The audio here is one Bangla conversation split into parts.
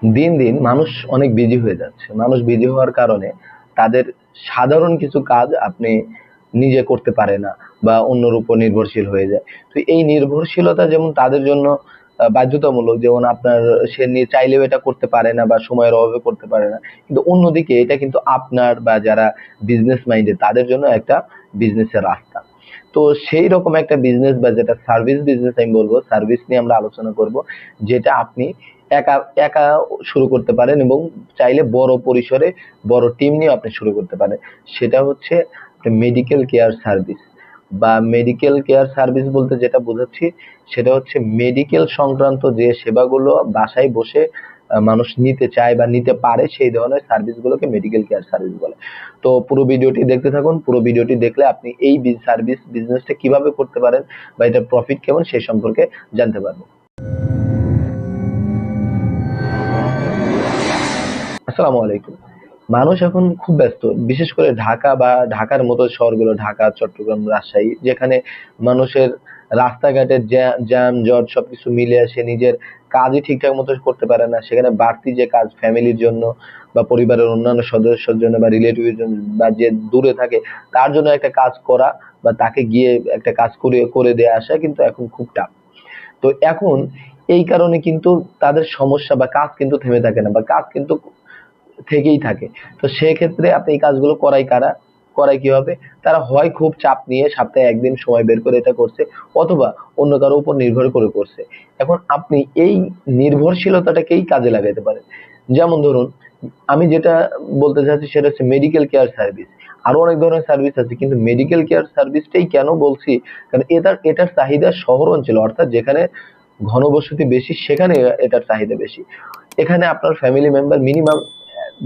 দিন দিন মানুষ অনেক বিজি হয়ে যাচ্ছে। মানুষ বিজি হওয়ার কারণে তাদের সাধারণ কিছু কাজ আপনি নিজে করতে পারে না বা অন্যের উপর নির্ভরশীল হয়ে যায়। তো এই নির্ভরশীলতা যেমন তাদের জন্য বাধ্যতামূলক, যেমন আপনার সে চাইলেও এটা করতে পারে না বা সময়ের অভাবে করতে পারে না, কিন্তু অন্যদিকে এটা কিন্তু আপনার বা যারা বিজনেস মাইন্ডে তাদের জন্য একটা বিজনেসের রাস্তা। তো সেই রকম একটা বিজনেস বা যেটা সার্ভিস বিজনেস আমি বলবো, সার্ভিস নিয়ে আমরা আলোচনা করব, যেটা আপনি একা একা শুরু করতে পারেন এবং চাইলে বড় পরিসরে বড় টিম নিয়ে আপনি শুরু করতে পারেন। সেটা হচ্ছে মেডিকেল কেয়ার সার্ভিস। বা মেডিকেল কেয়ার সার্ভিস বলতে যেটা বোঝাচ্ছি সেটা হচ্ছে মেডিকেল সংক্রান্ত যে সেবাগুলো বাসায় বসে মানুষ নিতে চায় বা নিতে পারে, সেই ধরনের সার্ভিস গুলোকে মেডিকেল কেয়ার সার্ভিস বলে। তো পুরো ভিডিওটি দেখতে থাকুন। পুরো ভিডিওটি দেখলে আপনি এই সার্ভিস বিজনেসটা কিভাবে করতে পারেন বা এটার প্রফিট কেমন সেই সম্পর্কে জানতে পারবেন। আসসালামু আলাইকুম। মানুষ এখন খুব ব্যস্ত। বিশেষ করে ঢাকা বা ঢাকার মতো শহরগুলো, ঢাকা, চট্টগ্রাম, রাজশাহী, যেখানে মানুষের রাস্তাঘাটের যানজট সবকিছু মিলে সে নিজের কাজই ঠিকঠাক মতো করতে পারে না। সেখানে বাড়তি যে কাজ ফ্যামিলির জন্য বা পরিবারের অন্যান্য সদস্যের জন্য বা রিলেটিভের জন্য বা যে দূরে থাকে তার জন্য একটা কাজ করা বা তাকে গিয়ে একটা কাজ করে করে দিয়ে আসা কিন্তু এখন খুব টাফ। তো এখন এই কারণে কিন্তু তাদের সমস্যা বা কাজ কিন্তু থেমে থাকে না বা কাজ কিন্তু থেকেই থাকে। তো সেক্ষেত্রে আপনি এই কাজগুলো করাই কারা? করায় কি হবে? তারা হয় খুব চাপ নিয়ে সপ্তাহে ১ দিন সময় বের করে এটা করছে, অথবা অন্য কারো উপর নির্ভর করে করছে। এখন আপনি এই নির্ভরশীলতাটাকেই কাজে লাগাইতে পারেন। যেমন ধরুন, আমি যেটা বলতে চাচ্ছি সেটা হচ্ছে মেডিকেল কেয়ার সার্ভিস। আরো অনেক ধরনের সার্ভিস আছে, কিন্তু মেডিকেল কেয়ার সার্ভিসটাই কেন বলছি? কারণ এটার চাহিদা শহর অঞ্চলে, অর্থাৎ যেখানে ঘনবসতি বেশি সেখানে এটার চাহিদা বেশি। এখানে আপনার ফ্যামিলি মেম্বার মিনিমাম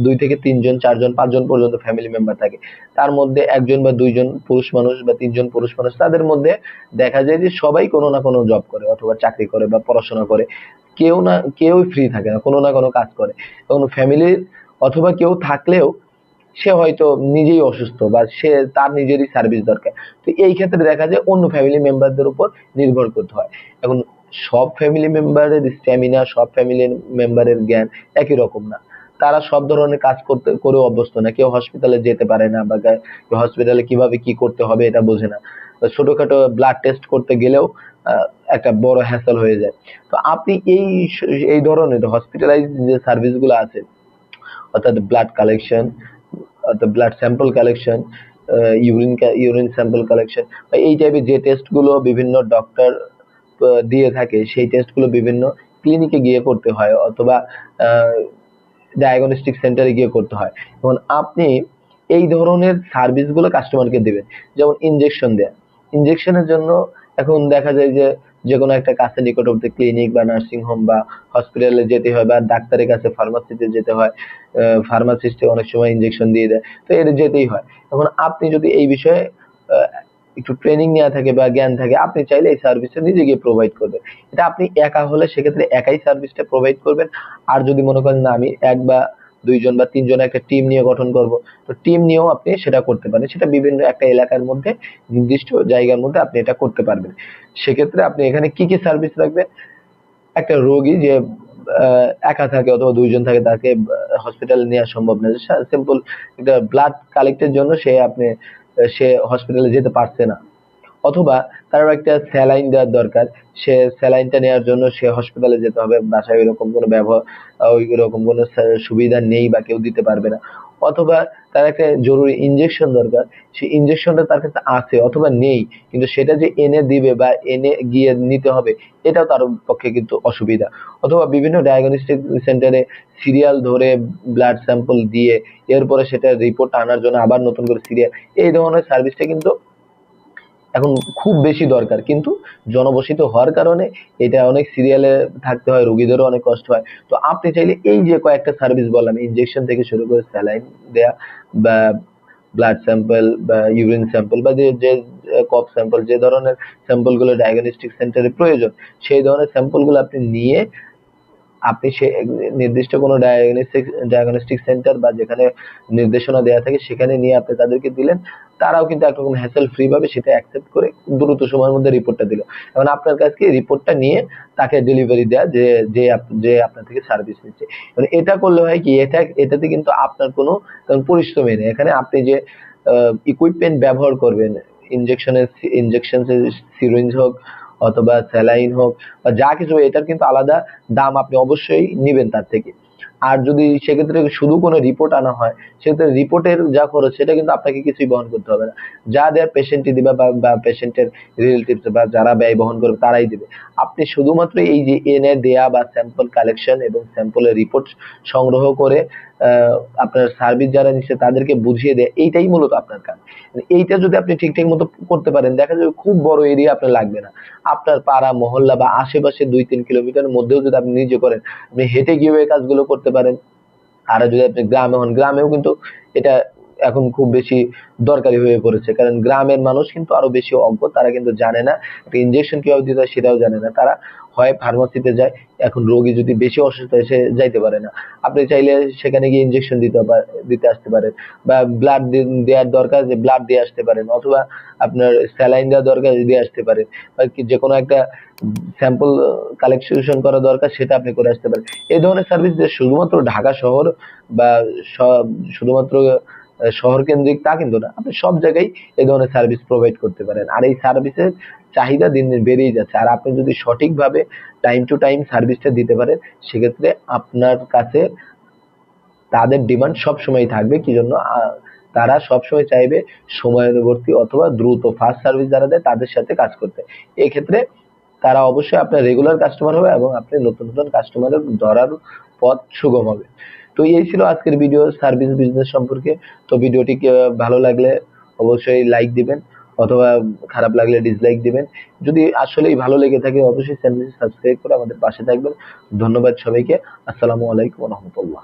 ২ থেকে ৩ জন, ৪ জন, ৫ জন পর্যন্ত ফ্যামিলি মেম্বার থাকে। তার মধ্যে ১ জন বা ২ জন পুরুষ মানুষ বা ৩ জন পুরুষ মানুষ। তাদের মধ্যে দেখা যায় যে সবাই কোনো না কোনো জব করে অথবা চাকরি করে বা পড়াশোনা করে। কেউই ফ্রি থাকে না। কোনো না কোনো কাজ করে। এবং ফ্যামিলির অথবা কেউ থাকলেও সে হয়তো নিজেই অসুস্থ বা তার নিজেরই সার্ভিস দরকার। তো এই ক্ষেত্রে দেখা যায় অন্য ফ্যামিলি মেম্বারদের উপর নির্ভর করতে হয়। এখন সব ফ্যামিলি মেম্বারের স্ট্যামিনা, সব ফ্যামিলি মেম্বারের জ্ঞান একই রকম না। তারা সব ধরনের কাজ করেও অভ্যস্ত না। কেউ হসপিটালে যেতে পারে না বা হসপিটালে কিভাবে কি করতে হবে এটা বোঝে না। বা ছোটখাটো ব্লাড টেস্ট করতে গেলেও একটা বড় হ্যাসেল হয়ে যায়। তো আপনি এই ধরনের হসপিটালাইজড যে সার্ভিস গুলো আছে, অর্থাৎ ব্লাড কালেকশন, অর্থাৎ blood sample collection, urine sample collection, বা এই টাইপের যে টেস্ট গুলো বিভিন্ন ডক্টর দিয়ে থাকে, সেই টেস্ট গুলো বিভিন্ন ক্লিনিকে গিয়ে করতে হয় অথবা ডায়াগনস্টিক সেন্টারে গিয়ে করতে হয়। এখন আপনি এই ধরনের সার্ভিস গুলো কাস্টমারকে দিবেন। যেমন ইনজেকশন দেয়া। ইনজেকশনের জন্য এখন দেখা যায় যে যেকোনো একটা কাছে নিকটবর্তী ক্লিনিক বা নার্সিং হোম বা হসপিটালে যেতে হয় বা ডাক্তারের কাছে ফার্মাসিতে যেতে হয়। ফার্মাসিস্টে অনেক সময় ইনজেকশন দিয়ে দেয়। তো এর যেতেই হয়। এখন আপনি যদি এই বিষয়ে আহ, একটু ট্রেনিং নেওয়া থাকে বা জ্ঞান থাকে, আপনি চাইলে এই সার্ভিসটা নিজে গিয়ে প্রোভাইড করবেন। এটা আপনি একা হলে সেক্ষেত্রে একাই সার্ভিসটা প্রোভাইড করবেন। আর যদি মনে করেন না আমি ১ বা ২ জন বা ৩ জন একটা টিম নিয়ে গঠন করব, তো টিম নিয়েও আপনি সেটা করতে পারেন। সেটা বিভিন্ন একটা এলাকার মধ্যে নির্দিষ্ট জায়গার মধ্যে আপনি এটা করতে পারবেন। সেক্ষেত্রে আপনি এখানে কি কি সার্ভিস রাখবেন? একটা রোগী যে একা থাকে অথবা ২ জন থাকে, তাকে হসপিটালে নেওয়া সম্ভব না। সিম্পল একটা ব্লাড কালেক্টের জন্য সে হসপিটালে যেতে পারছে না, অথবা কারোর একটা স্যালাইন দেওয়ার দরকার, সে স্যালাইনটা নেওয়ার জন্য সে হসপিটালে যেতে হবে, বাসায় ওইরকম কোনো ওইরকম কোনো সুবিধা নেই বা কেউ দিতে পারবে না, অথবা তার একটা জরুরি ইনজেকশন দরকার, সেই ইনজেকশনটা তার কাছে আছে অথবা নেই, কিন্তু সেটা যে এনে দিবে বা এনে গিয়ে নিতে হবে এটাও তার পক্ষে কিন্তু অসুবিধা। অথবা বিভিন্ন ডায়াগনস্টিক সেন্টারে সিরিয়াল ধরে ব্লাড স্যাম্পল দিয়ে এরপরে সেটা রিপোর্ট আনার জন্য আবার নতুন করে সিরিয়াল, এই ধরনের সার্ভিসটা কিন্তু এখন খুব বেশি দরকার। কিন্তু জনবসতি হওয়ার কারণে এটা অনেক সিরিয়ালে থাকতে হয়, রোগীদেরও অনেক কষ্ট হয়। তো আপনি চাইলে এই যে কয়েকটা সার্ভিস বললাম, ইনজেকশন থেকে শুরু করে স্যালাইন দেয়া বা ব্লাড স্যাম্পল বা ইউরিন স্যাম্পল বা যে যে কফ স্যাম্পল, যে ধরনের স্যাম্পল গুলো ডায়াগনস্টিক সেন্টারে প্রয়োজন, সেই ধরনের স্যাম্পল গুলো আপনি নিয়ে আপনি সে নির্দিষ্ট কোনো ডায়াগনস্টিক সেন্টার বা যেখানে নির্দেশনা দেওয়া থাকে সেখানে নিয়ে আপনি তাদেরকে দিলেন, তারাও কিন্তু একরকম হ্যাসেল ফ্রি ভাবে সেটা অ্যাকসেপ্ট করে দ্রুত সময়ের মধ্যে রিপোর্টটা দিল। এখন আপনার কাছে রিপোর্টটা নিয়ে তাকে ডেলিভারি দেয়া, যে আপনার থেকে সার্ভিস নিচ্ছে। মানে এটা করলে হয় কি, এটাতে কিন্তু আপনার কোনো পরিশ্রমই নেই। এখানে আপনি যে ইকুইপমেন্ট ব্যবহার করবেন, ইনজেকশন সিরিঞ্জ হোক অথবা স্যালাইন হোক বা যা কিছু, এটার কিন্তু আলাদা দাম আপনি অবশ্যই নিবেন তার থেকে। আর যদি সেক্ষেত্রে শুধু কোনো রিপোর্ট আনা হয়, সেক্ষেত্রে রিপোর্টের যা খরচ সেটা কিন্তু আপনাকে কিছুই বহন করতে হবে না। যা দেয়ার পেশেন্টই দিবে বা পেশেন্টের রিলেটিভস বা যারা ব্যয় বহন করবে তারাই দিবে। আপনি শুধুমাত্র এই যে এনে দেয়া বা স্যাম্পল কালেকশন এবং স্যাম্পলের রিপোর্ট সংগ্রহ করে আপনার সার্ভিস যারা নিচ্ছে তাদেরকে বুঝিয়ে দেয়, এইটাই মূলত আপনার কাজ। এইটা যদি আপনি ঠিকঠাক মতো করতে পারেন, দেখা যাবে খুব বড় এরিয়া আপনার লাগবে না। আপনার পাড়া মহল্লা বা আশেপাশে 2-3 কিলোমিটারের মধ্যেও যদি আপনি নিজে করেন, আপনি হেঁটে গিয়েও এই কাজগুলো করতে পারেন। আর যদি আপনি গ্রামে হন, গ্রামেও কিন্তু এটা এখন খুব বেশি দরকারি হয়ে পড়েছে, কারণ গ্রামের মানুষ কিন্তু আরো বেশি অজ্ঞ। তারা কিন্তু জানে না একটা ইনজেকশন কিভাবে দিতে হয়, সেটাও জানে না। তারা হয় ফার্মাসিতে যায়, এখন রোগী যদি বেশি অসুস্থ হয় সে যাইতে পারে না, আপনি চাইলে সেখানে গিয়ে ইনজেকশন দিতে আসতে পারেন, বা ব্লাড দেওয়ার দরকার যে ব্লাড দিয়ে আসতে পারেন, অথবা আপনার স্যালাইন দেওয়া দরকার দিয়ে আসতে পারেন, বা যে কোনো একটা স্যাম্পল কালেকশন করা দরকার সেটা আপনি করে আসতে পারেন। এই ধরনের সার্ভিস যে শুধুমাত্র ঢাকা শহর বা শুধুমাত্র শহর কেন্দ্রিক তা কিন্তু না, আপনি সব জায়গায় এই ধরনের সার্ভিস প্রোভাইড করতে পারেন। আর এই সার্ভিসের চাহিদা দিন দিন বেড়েই যাচ্ছে। আর আপনি যদি সঠিকভাবে টাইম টু টাইম সার্ভিসটা দিতে পারেন, সেক্ষেত্রে আপনার কাছে তাদের ডিমান্ড সবসময় থাকবে। কি জন্য? তারা সবসময় চাইবে সময়ানুবর্তী অথবা দ্রুত ফাস্ট সার্ভিস যারা দেয় তাদের সাথে কাজ করতে। এক্ষেত্রে তারা অবশ্যই আপনার রেগুলার কাস্টমার হবে এবং আপনি নতুন নতুন কাস্টমারের ধরার পথ সুগম হবে। তো এই ছিল আজকের ভিডিও সার্ভিস বিজনেস সম্পর্কে। তো ভিডিওটি ভালো লাগলে অবশ্যই লাইক দিবেন, অথবা খারাপ লাগলে ডিসলাইক দিবেন। যদি আসলেই ভালো লেগে থাকে অবশ্যই চ্যানেলটি সাবস্ক্রাইব করে আমাদের পাশে থাকবেন। ধন্যবাদ সবাইকে। আসসালামু আলাইকুম ওয়া রাহমাতুল্লাহ।